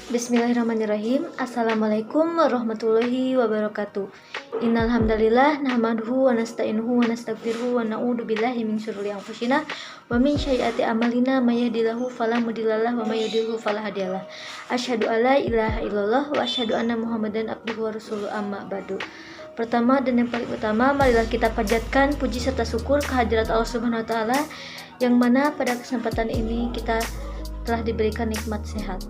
Bismillahirrahmanirrahim. Assalamualaikum warahmatullahi wabarakatuh. Innal hamdalillah nahmaduhu wa nasta'inuhu wa nastaghfiruhu wa na'udzu billahi min syururi anfusina wa min sayyiati a'malina may yahdihillahu fala mudhillalah wa may yudhlil fala hadiyalah. Asyhadu alla ilaha illallah wa asyhadu anna Muhammadan abduhu wa rasuluhu amma ba'du. Pertama dan yang paling utama, marilah kita panjatkan puji serta syukur kehadirat Allah Subhanahu wa taala yang mana pada kesempatan ini kita telah diberikan nikmat sehat.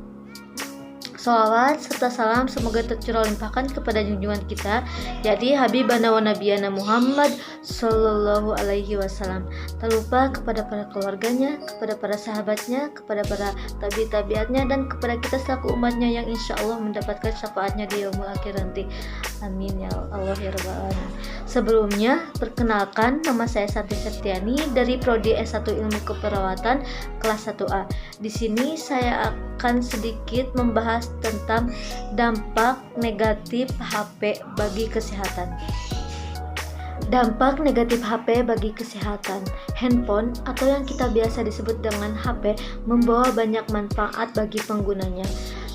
Sholawat serta salam semoga tercurah limpahkan kepada junjungan kita, yakni Habibana wa Nabiyana Muhammad Sallallahu Alaihi Wasallam. Tak lupa kepada para keluarganya, kepada para sahabatnya, kepada para tabi'atnya, dan kepada kita selaku umatnya yang insya Allah mendapatkan syafaatnya di yaumul akhir nanti. Amin ya Allah ya Rabbal Alamin. Sebelumnya, perkenalkan, nama saya Santi Septiani dari Prodi S1 Ilmu Keperawatan kelas 1A. Di sini saya akan sedikit membahas tentang dampak negatif HP bagi kesehatan. Dampak negatif HP bagi kesehatan. Handphone atau yang kita biasa disebut dengan HP membawa banyak manfaat bagi penggunanya.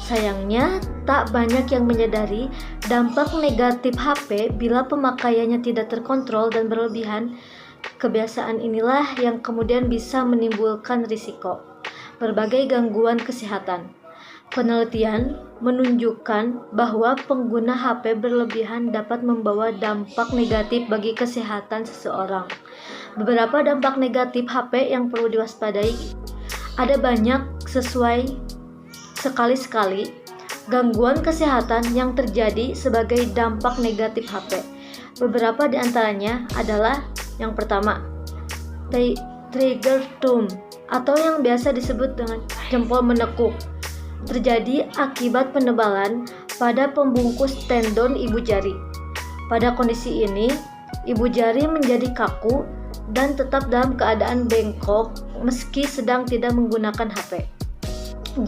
Sayangnya, tak banyak yang menyadari dampak negatif HP bila pemakaiannya tidak terkontrol dan berlebihan. Kebiasaan inilah yang kemudian bisa menimbulkan risiko berbagai gangguan kesehatan. Penelitian menunjukkan bahwa pengguna HP berlebihan dapat membawa dampak negatif bagi kesehatan seseorang. Beberapa dampak negatif HP yang perlu diwaspadai ada banyak sesuai sekali-sekali gangguan kesehatan yang terjadi sebagai dampak negatif HP. Beberapa di antaranya adalah yang pertama, trigger thumb atau yang biasa disebut dengan jempol menekuk. Terjadi akibat penebalan pada pembungkus tendon ibu jari. Pada kondisi ini, ibu jari menjadi kaku dan tetap dalam keadaan bengkok meski sedang tidak menggunakan HP.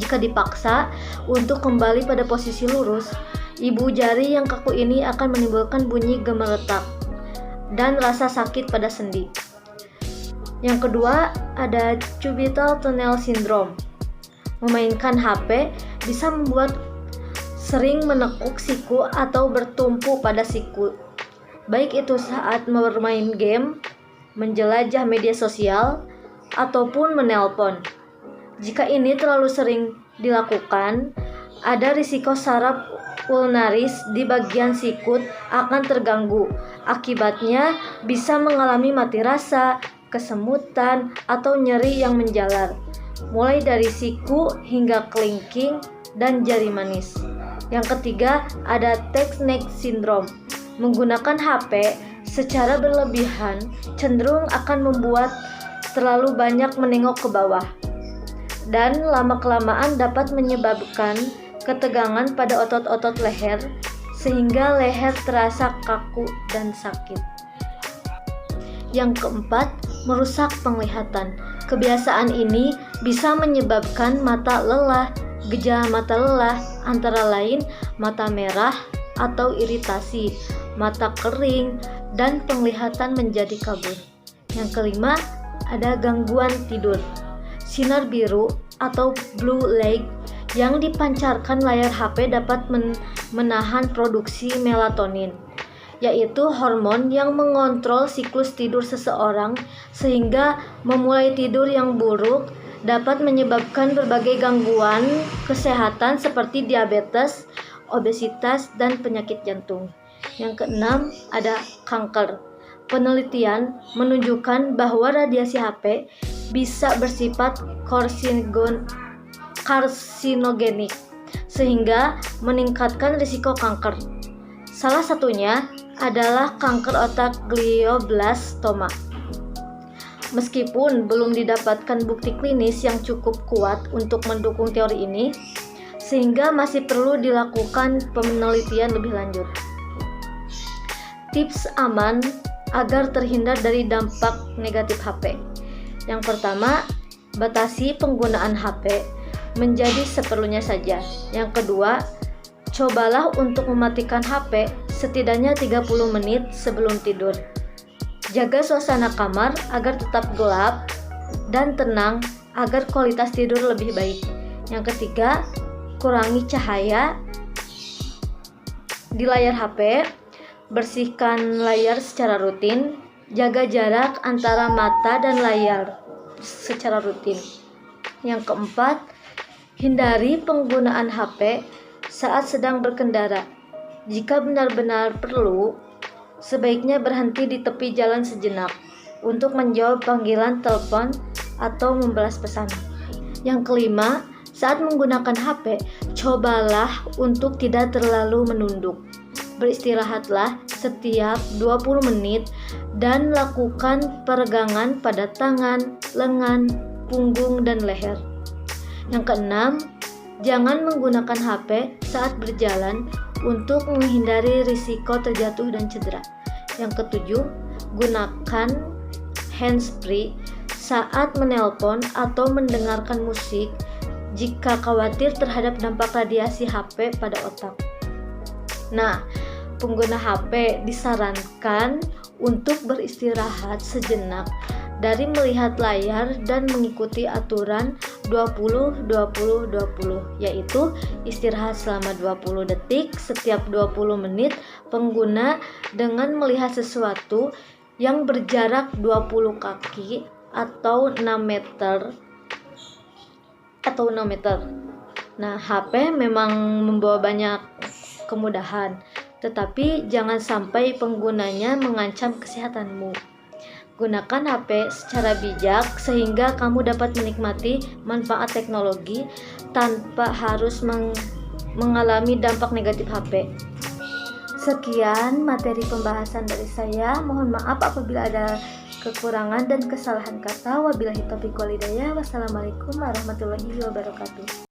Jika dipaksa untuk kembali pada posisi lurus, ibu jari yang kaku ini akan menimbulkan bunyi gemeretak dan rasa sakit pada sendi. Yang kedua, ada cubital tunnel syndrome. Memainkan HP bisa membuat sering menekuk siku atau bertumpu pada siku, baik itu saat bermain game, menjelajah media sosial, ataupun menelpon. Jika ini terlalu sering dilakukan, ada risiko saraf ulnaris di bagian sikut akan terganggu. Akibatnya bisa mengalami mati rasa, kesemutan, atau nyeri yang menjalar, mulai dari siku hingga kelingking dan jari manis. Yang ketiga, ada tight neck syndrome. Menggunakan HP secara berlebihan cenderung akan membuat terlalu banyak menengok ke bawah, dan lama-kelamaan dapat menyebabkan ketegangan pada otot-otot leher sehingga leher terasa kaku dan sakit. Yang keempat, merusak penglihatan. Kebiasaan ini bisa menyebabkan mata lelah. Gejala mata lelah antara lain mata merah atau iritasi, mata kering, dan penglihatan menjadi kabur. Yang kelima, ada gangguan tidur. Sinar biru atau blue light yang dipancarkan layar HP dapat menahan produksi melatonin, yaitu hormon yang mengontrol siklus tidur seseorang, sehingga memulai tidur yang buruk dapat menyebabkan berbagai gangguan kesehatan seperti diabetes, obesitas, dan penyakit jantung. Yang keenam, ada kanker. Penelitian menunjukkan bahwa radiasi HP bisa bersifat karsinogenik sehingga meningkatkan risiko kanker. Salah satunya adalah kanker otak glioblastoma. Meskipun belum didapatkan bukti klinis yang cukup kuat untuk mendukung teori ini, sehingga masih perlu dilakukan penelitian lebih lanjut. Tips aman agar terhindar dari dampak negatif HP. Yang pertama, batasi penggunaan HP menjadi seperlunya saja. Yang kedua, cobalah untuk mematikan HP setidaknya 30 menit sebelum tidur. Jaga suasana kamar agar tetap gelap dan tenang agar kualitas tidur lebih baik. Yang ketiga, kurangi cahaya di layar HP, bersihkan layar secara rutin, jaga jarak antara mata dan layar secara rutin. Yang keempat, hindari penggunaan HP saat sedang berkendara. Jika benar-benar perlu, sebaiknya berhenti di tepi jalan sejenak untuk menjawab panggilan telepon atau membalas pesan. Yang kelima, saat menggunakan HP, cobalah untuk tidak terlalu menunduk. Beristirahatlah setiap 20 menit dan lakukan peregangan pada tangan, lengan, punggung, dan leher. Yang keenam, jangan menggunakan HP saat berjalan untuk menghindari risiko terjatuh dan cedera. Yang ketujuh, gunakan handsfree saat menelpon atau mendengarkan musik jika khawatir terhadap dampak radiasi HP pada otak. Nah, pengguna HP disarankan untuk beristirahat sejenak dari melihat layar dan mengikuti aturan 20-20-20, yaitu istirahat selama 20 detik setiap 20 menit pengguna dengan melihat sesuatu yang berjarak 20 kaki atau 6 meter. Nah, HP memang membawa banyak kemudahan, tetapi jangan sampai penggunanya mengancam kesehatanmu. Gunakan HP secara bijak sehingga kamu dapat menikmati manfaat teknologi tanpa harus mengalami dampak negatif HP. Sekian materi pembahasan dari saya. Mohon maaf apabila ada kekurangan dan kesalahan kata. Wabillahi taufiq wal hidayah. Wassalamualaikum warahmatullahi wabarakatuh.